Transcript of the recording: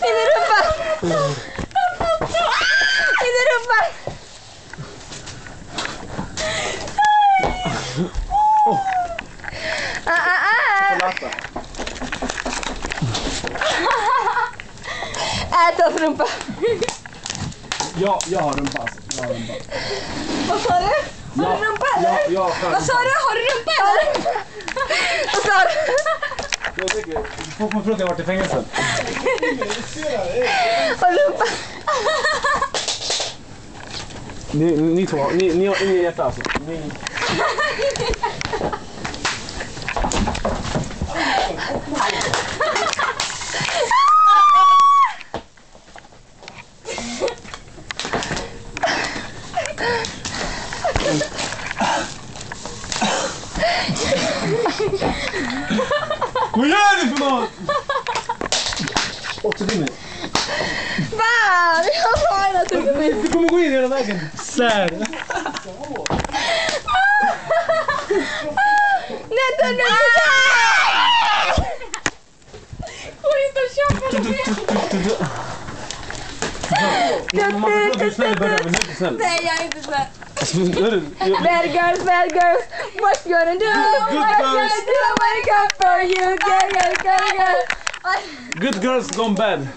Ini rumpan. Ini rumpan. Ät oss rumpa. Ja, jag har rumpa alltså. Jag har rumpa. Vad sa du? Har du rumpa eller? Ja, Vad sa du? Har du rumpa eller? Vad sa du? Jag tycker, folk kommer fråga att jag har varit i fängelsen. Har du rumpa? Ni två, ni har ingen hjärta alltså. Vad gör ni för något? 8 timmar. Va? Jag sa ju att du... Du kommer gå in hela vägen. Sär. Nätta nu! Går inte att köpa det. Man får du snäll börja, men du är inte snäll. Nej, jag är inte snäll. Bad girls, what you gonna do? What you gonna do? Wake up for you, girl. Good girls gone bad.